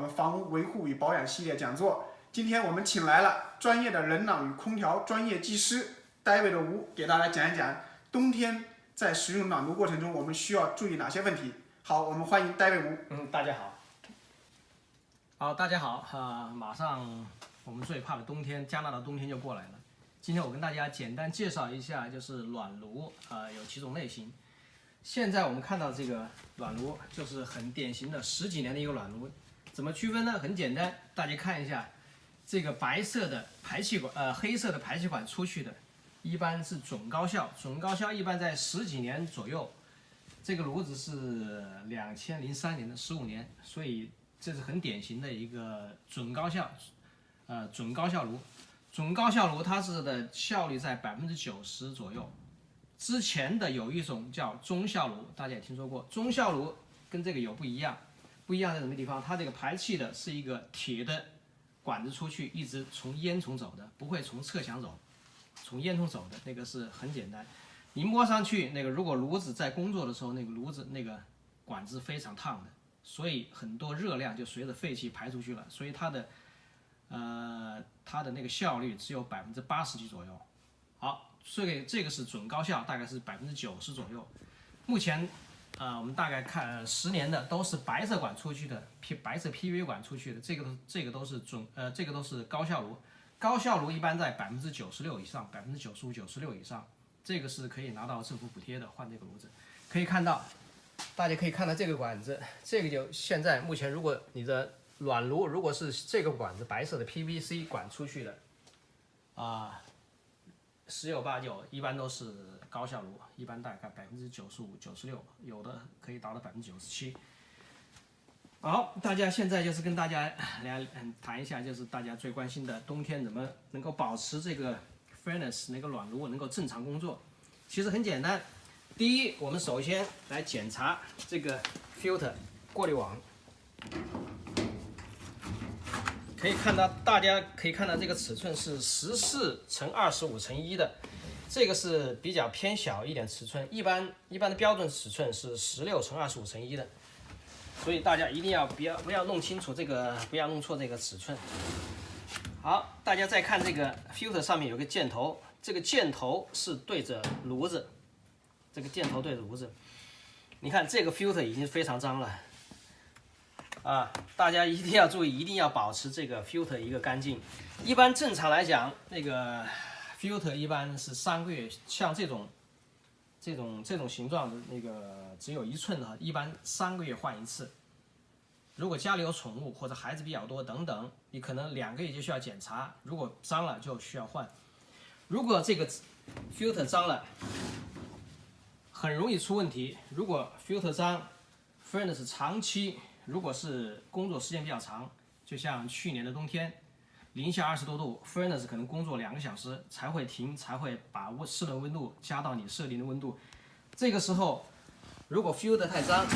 们房屋维护与保养系列讲座。今天我们请来了专业的冷暖与空调专业技师David吴，给大家讲一讲冬天在使用暖炉过程中我们需要注意哪些问题。好，我们欢迎David吴。大家好。好，大家好马上我们最怕的冬天，加拿大冬天就过来了。今天我跟大家简单介绍一下，就是暖炉有几种类型。现在我们看到这个暖炉就是很典型的10几年的一个暖炉，怎么区分呢？很简单，大家看一下这个白色的排气管，黑色的排气管出去的，一般是准高效，准高效一般在10几年左右。这个炉子是2003年的15年，所以这是很典型的一个准高效，准高效炉。准高效炉它是的效率在90%左右。之前的有一种叫中效炉，大家也听说过。中效炉跟这个有不一样，不一样在什么地方？它这个排气的是一个铁的管子出去，一直从烟囱走的，不会从侧墙走，从烟囱走的那个是很简单。你摸上去那个，如果炉子在工作的时候，那个炉子那个管子非常烫的，所以很多热量就随着废气排出去了，所以它的那个效率只有80%几左右。好，这个是准高效，大概是90%左右。目前我们大概看10年的都是白色管出去的，白色 PVA 管出去的，这个都是这个都是高效炉。高效炉一般在96%以上，95%、96%以上，这个是可以拿到政府补贴的。换这个炉子，可以看到，大家可以看到这个管子，这个就现在目前，如果你的暖炉如果是这个管子白色的 PVC 管出去的，十有八九一般都是高效炉，一般大概95%、96%，有的可以达到97%。好，大家现在就是跟大家来谈一下，就是大家最关心的冬天怎么能够保持这个 furnace 那个暖炉能够正常工作。其实很简单，第一，我们首先来检查这个 filter 过滤网。大家可以看到这个尺寸是14×25×1的，这个是比较偏小一点尺寸，一般的标准尺寸是16×25×1的，所以大家一定要不要弄清楚这个，不要弄错这个尺寸。好，大家再看这个 filter 上面有个箭头，这个箭头是对着炉子，这个箭头对着炉子，你看这个 filter 已经非常脏了。大家一定要注意，一定要保持这个 filter 一个干净。一般正常来讲，那个 filter 一般是3个月，像这种形状的那个只有1寸的，一般3个月换一次。如果家里有宠物或者孩子比较多等等，你可能2个月就需要检查，如果脏了就需要换。如果这个 filter 脏了，很容易出问题。如果 filter 脏 ，furnace 长期如果是工作时间比较长，就像去年的冬天，零下20多度 ，furnace 可能工作2个小时才会停，才会把室内温度加到你设定的温度。这个时候，如果 filter 太脏，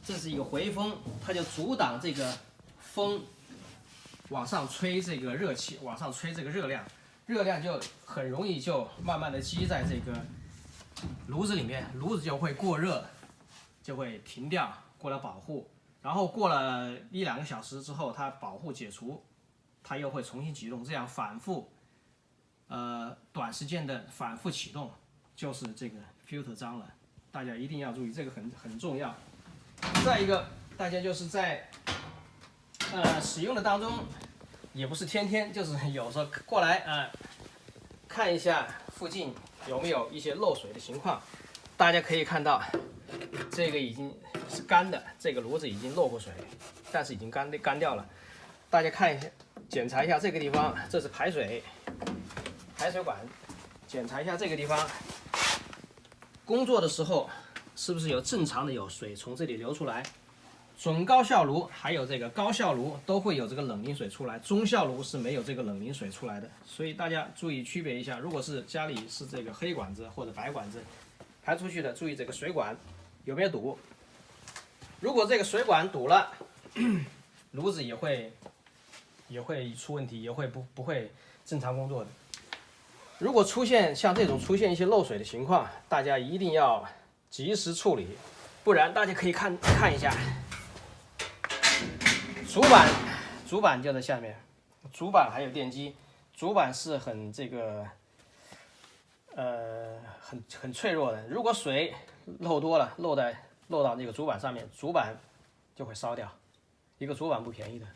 这是一个回风，它就阻挡这个风往上吹这个热气，往上吹这个热量，热量就很容易就慢慢的积在这个炉子里面，炉子就会过热，就会停掉，过来保护。然后过了1-2个小时之后，它保护解除，它又会重新启动，这样反复，短时间的反复启动，就是这个 filter 脏了，大家一定要注意，这个很重要。再一个，大家就是在使用的当中，也不是天天，就是有时候过来看一下附近有没有一些漏水的情况。大家可以看到，这个已经是干的，这个炉子已经漏过水，但是已经干掉了。大家看一下，检查一下这个地方，这是排水管，检查一下这个地方，工作的时候是不是有正常的有水从这里流出来。准高效炉还有这个高效炉都会有这个冷凝水出来，中效炉是没有这个冷凝水出来的，所以大家注意区别一下。如果是家里是这个黑管子或者白管子排出去的，注意这个水管有没有堵。如果这个水管堵了，炉子也会出问题，也会不会正常工作的。如果像这种出现一些漏水的情况，大家一定要及时处理，不然大家可以看一下，主板就在下面，主板还有电机，主板是很很脆弱的，如果水漏多了，漏到那个主板上面，主板就会烧掉，一个主板不便宜的。